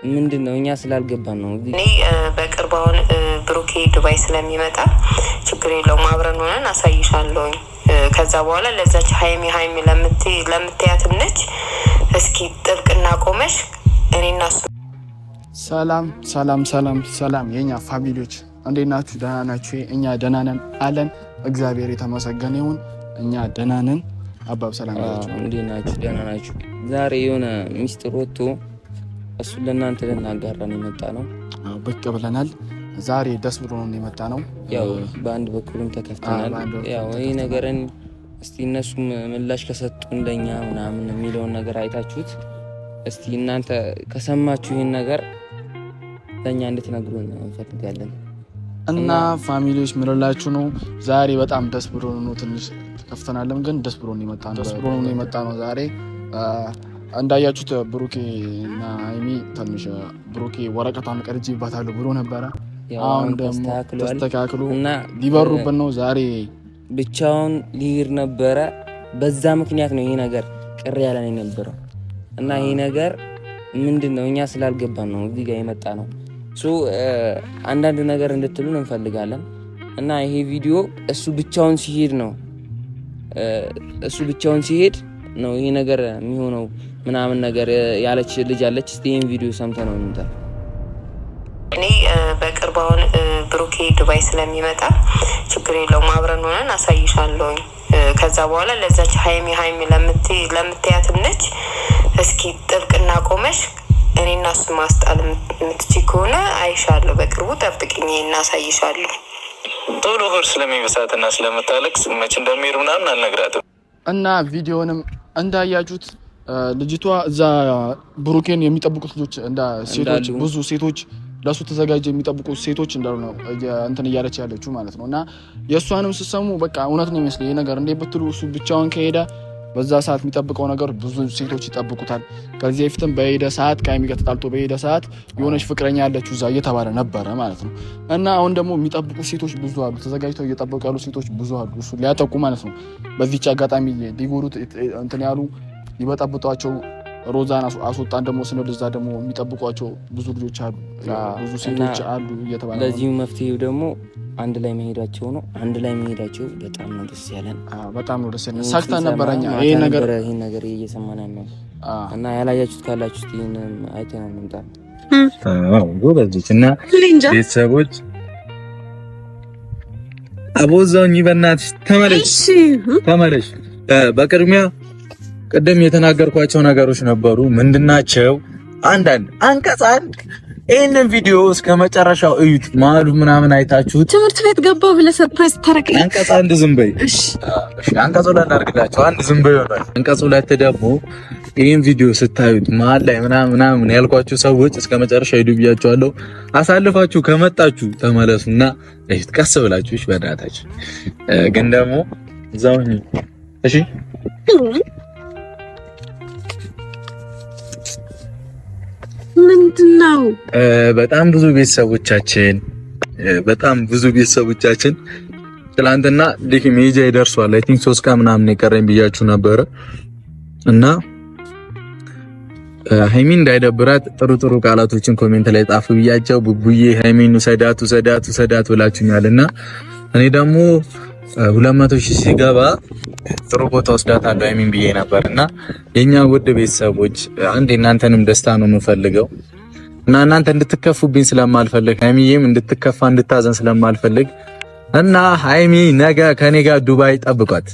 ምንድነው እኛ ስላልገባን ነው። እኔ በቅርብ አሁን ብሩኬ ዱባይ ስለሚመጣ ችግር የለውም አብረን ሆነን አሳይሻለሁኝ። ከዛ በኋላ ለዛች ሀይሚ ለምትያትም ነች እስኪ ጥብቅና ቆመሽ እኔና እሱ። ሰላም ሰላም ሰላም ሰላም የኛ ፋሚሊዎች እንዴት ናችሁ? ደህና ናችሁ? እኛ ደህና ነን አለን። እግዚአብሔር የተመሰገነ ይሁን። እኛ ደህና ነን። አባብ ሰላም ናችሁ? እንዴት ናችሁ? ደህና ናችሁ? ዛሬ የሆነ ሚስጥር ወጥቶ እሱን ለእናንተ ልናጋራን የመጣ ነው። ብቅ ብለናል። ዛሬ ደስ ብሎን የመጣ ነው። ያው በአንድ በኩልም ተከፍተናል። ያው ይህ ነገርን እስቲ እነሱም ምላሽ ከሰጡ እንደኛ ምናምን የሚለውን ነገር አይታችሁት እስቲ እናንተ ከሰማችሁ ይህን ነገር ለእኛ እንድትነግሩን እንፈልጋለን። እና ፋሚሊዎች ምንላችሁ ነው ዛሬ በጣም ደስ ብሎን ነው። ትንሽ ተከፍተናልም ግን ደስ ብሎን የመጣ ነው ዛሬ እንዳያችሁት ብሩኬ እና ሀይሚ ትንሽ ብሩኬ ወረቀቷን ቀርጬባታለሁ ብሎ ነበረ። አሁን ደግሞ ተስተካክሎ እና ሊበሩብን ነው። ዛሬ ብቻውን ሊሄድ ነበረ። በዛ ምክንያት ነው ይሄ ነገር ቅር ያለን የነበረው እና ይሄ ነገር ምንድነው እኛ ስላልገባን ነው እዚህ ጋር የመጣ ነው። አንዳንድ ነገር እንድትሉን እንፈልጋለን እና ይሄ ቪዲዮ እሱ ብቻውን ሲሄድ ነው ይሄ ነገር የሚሆነው ምናምን ነገር ያለች ልጅ አለች። እስቲ ይሄን ቪዲዮ ሰምተን ነው እንታ። እኔ በቅርብ አሁን ብሩኬ ዱባይ ስለሚመጣ ችግር የለውም አብረን ሆነን አሳይሻለሁኝ። ከዛ በኋላ ለዛች ሀይሚ ለምትያትም ነች እስኪ ጥብቅና ቆመሽ እኔና እሱ ማስጣል የምትችይ ከሆነ አይሻለሁ። በቅርቡ ጠብቅኝ እናሳይሻለሁ። ቶሎ ሆድ ስለሚበሳትና ስለምታለቅስ መች እንደሚሄድ ምናምን አልነግራትም። እና ቪዲዮንም እንዳያችሁት ልጅቷ እዛ ብሩኬን የሚጠብቁት ልጆች ሴቶች ብዙ ሴቶች ለሱ ተዘጋጀ የሚጠብቁት ሴቶች እንዳሉ ነው እንትን እያለች ያለችው ማለት ነው። እና የእሷንም ስትሰሙ በቃ እውነት ነው ይመስል ይሄ ነገር እንዴ ብትሉ እሱ ብቻውን ከሄደ በዛ ሰዓት የሚጠብቀው ነገር ብዙ ሴቶች ይጠብቁታል። ከዚህ በፊትም በሄደ ሰዓት ከሀይሚ ጋር ተጣልቶ በሄደ ሰዓት የሆነች ፍቅረኛ ያለችው እዛ እየተባለ ነበረ ማለት ነው። እና አሁን ደግሞ የሚጠብቁ ሴቶች ብዙ አሉ፣ ተዘጋጅተው እየጠበቁ ያሉ ሴቶች ብዙ አሉ፣ እሱ ሊያጠቁ ማለት ነው። በዚህች አጋጣሚ ሊጎዱት እንትን ያሉ ሊበጠብጧቸው ሮዛን አስወጣን ደግሞ ስንል እዛ ደግሞ የሚጠብቋቸው ብዙ ልጆች አሉ፣ ብዙ ሴቶች አሉ እየተባለ ነው። ለዚሁ መፍትሄው ደግሞ አንድ ላይ መሄዳቸው ነው። አንድ ላይ መሄዳቸው በጣም ነው ደስ ያለን። በጣም ነው ደስ ያለን። ሳክታን ነበረኛ ይሄን ነገር እየሰማን ነው እና ያላያችሁት ካላችሁ ይሄን አይተናል እንታ ጎበዞች እና ቤተሰቦች አቦዛውኝ በእናትሽ ተመለሽ። በቅድሚያ ቅድም የተናገርኳቸው ነገሮች ነበሩ። ምንድናቸው? አንዳንድ አንቀጽ አንድ ይሄንን ቪዲዮ እስከ መጨረሻው እዩት። ማሉ ምናምን አይታችሁት ትምህርት ቤት ገባው ብለህ ሰርፕራይዝ ታረቀኝ። አንቀጽ አንድ ዝም በይ። እሺ አንቀጽ ሁለት አድርግላችሁ። አንድ ዝም በይ ይሆናል። አንቀጽ ሁለት ደግሞ ይሄን ቪዲዮ ስታዩት መሀል ላይ ምናምን ያልኳችሁ ሰዎች እስከ መጨረሻው ሂዱ ብያችኋለሁ። አሳልፋችሁ ከመጣችሁ ተመለሱና እሺ፣ ቀስ ብላችሁ እሺ፣ በእናታችሁ ግን ደግሞ እዛው እሺ ምንድነው? በጣም ብዙ ቤተሰቦቻችን ትላንትና ልክ ሜጃ ይደርሷል። አይ ቲንክ 3 ቀን ምናምን የቀረኝ ብያችሁ ነበረ እና ሃይሚን እንዳይደብራት ጥሩ ቃላቶችን ኮሜንት ላይ ጻፉ ብያቸው ቡቡዬ ሃይሚን ሰዳቱ ብላችሁኛልና እኔ ደግሞ 200,000 ሲገባ ጥሩ ቦታ ወስዳታለሁ ሃይሚን ብዬ ነበርና የኛ ውድ ቤተሰቦች አንዴ እናንተንም ደስታ ነው የምፈልገው እና እናንተ እንድትከፉብኝ ስለማልፈልግ ሃይሚዬም እንድትከፋ እንድታዘን ስለማልፈልግ እና ሃይሚ ነገ ከኔ ጋር ዱባይ ጠብቋት።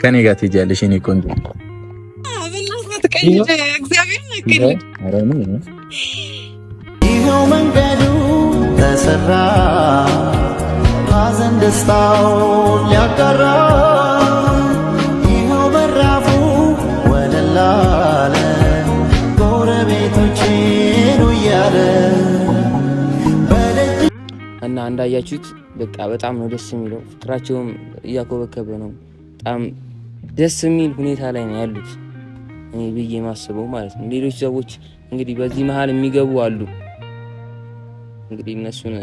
ከኔ ጋር ትሄጃለሽ እኔ ቆንጆ ይኸው መንገዱ ተሰራ ሐዘን ደስታው ሊያቀራ ይኸው በራፉ ወደላለ ጎረቤቶቼ ነው እያለ እና እንዳያችሁት በቃ በጣም ነው ደስ የሚለው። ፍቅራቸውም እያኮበከበ ነው። በጣም ደስ የሚል ሁኔታ ላይ ነው ያሉት እኔ ብዬ ማስበው ማለት ነው። ሌሎች ሰዎች እንግዲህ በዚህ መሀል የሚገቡ አሉ። እንግዲህ እነሱን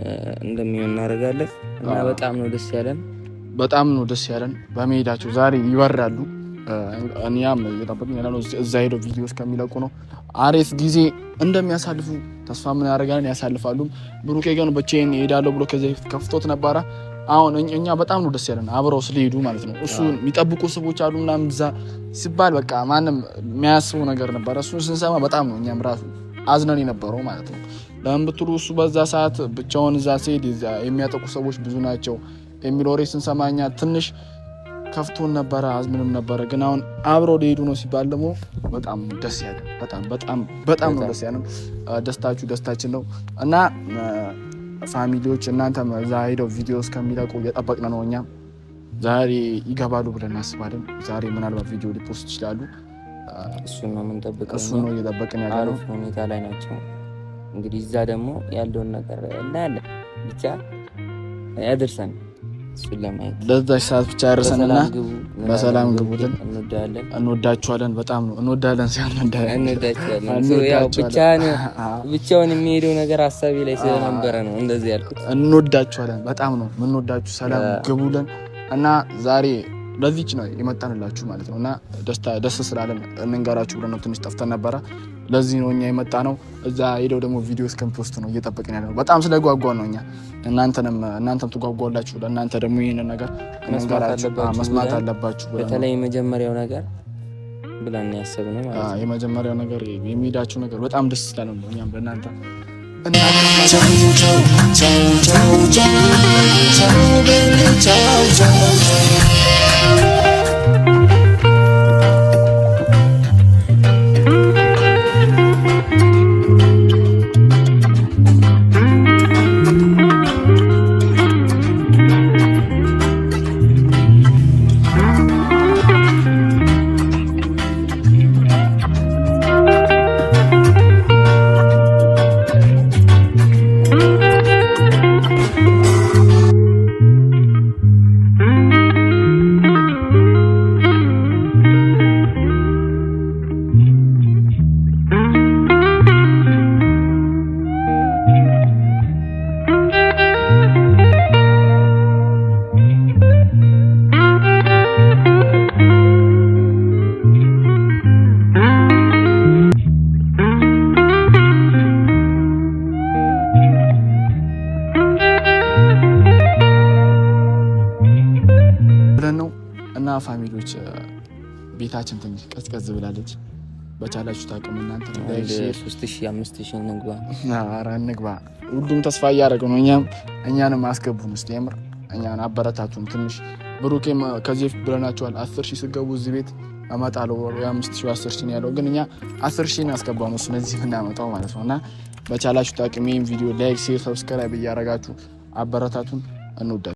እንደሚሆን እናደርጋለን እና በጣም ነው ደስ ያለን። በመሄዳቸው ዛሬ ይበራሉ። እኛም እየጠበቅን ያለነው እዛ ሄደው ቪዲዮ እስከሚለቁ ነው። አሪፍ ጊዜ እንደሚያሳልፉ ተስፋ ምን ያደርጋለን ያሳልፋሉ። ብሩኬ ግን ብቻዬን እሄዳለሁ ብሎ ከዚህ ከፍቶት ነበረ። አሁን እኛ በጣም ነው ደስ ያለን አብረው ስለሄዱ ማለት ነው። እሱ የሚጠብቁ ሰዎች አሉ ምናምን እዛ ሲባል በቃ ማንም የሚያስበው ነገር ነበረ። እሱን ስንሰማ በጣም ነው እኛም ራሱ አዝነን የነበረው ማለት ነው። ለምን ብትሉ እሱ በዛ ሰዓት ብቻውን እዛ ሲሄድ የሚያጠቁ ሰዎች ብዙ ናቸው የሚል ወሬ ስንሰማ እኛ ትንሽ ከፍቶን ነበረ፣ አዝምንም ነበረ። ግን አሁን አብረው ሊሄዱ ነው ሲባል ደግሞ በጣም ደስ ያለ በጣም ነው ደስ ያለ። ደስታችሁ ደስታችን ነው እና ፋሚሊዎች እናንተም እዛ ሄደው ቪዲዮ እስከሚለቁ እየጠበቅን ነው። እኛም ዛሬ ይገባሉ ብለን እናስባለን። ዛሬ ምናልባት ቪዲዮ ሊፖስት ይችላሉ። እሱን ነው የምንጠብቀው። እሱን ነው እየጠበቅን ያለነው። አሪፍ ሁኔታ ላይ ናቸው። እንግዲህ እዛ ደግሞ ያለውን ነገር እናያለን። ብቻ ያደርሰን እሱን ለማየት ለዛች ሰዓት ብቻ ያደርሰንና በሰላም ግቡልን። እንወዳችኋለን። በጣም ነው እንወዳለን። ብቻውን የሚሄደው ነገር ሀሳቤ ላይ ስለነበረ ነው እንደዚህ ያልኩት። እንወዳችኋለን። በጣም ነው የምንወዳችሁ። ሰላም ግቡልን እና ዛሬ ለዚች ነው የመጣንላችሁ ማለት ነው እና ደስ ስላለን እንንገራችሁ ብለን ነው። ትንሽ ጠፍተን ነበረ። ለዚህ ነው እኛ የመጣ ነው። እዛ ሄደው ደግሞ ቪዲዮ እስከምፖስት ነው እየጠበቅን ያለነው። በጣም ስለጓጓን ነው እኛ። እናንተም ትጓጓላችሁ። ለእናንተ ደግሞ ይሄንን ነገር እንንገራችሁ መስማት አለባችሁ። በተለይ የመጀመሪያው ነገር ብለን ያሰብነው ማለት ነው። የመጀመሪያው ነገር የሚሄዳችሁ ነገር በጣም ደስ ስላለን ነው እኛም በእናንተ ፋሚሊዎች ቤታችን ትንሽ ቀዝቀዝ ብላለች። በቻላችሁ ታቅም እናንተ 3000 5000 እንግባ። ሁሉም ተስፋ እያደረገ ነው። እኛንም አስገቡን እስቲ የምር እኛን አበረታቱን ትንሽ። ብሩኬም ከዚህ ብለናቸዋል 10000 ሲገቡ እዚህ ቤት አመጣለሁ 5000 10000 ያለው ግን እኛ 10000 አስገባው ነው ስለዚህ እናመጣው ማለት ነውና በቻላችሁ ታቅም ይሄን ቪዲዮ ላይክ፣ ሼር፣ ሰብስክራይብ እያደረጋችሁ አበረታቱን። እንወዳለን።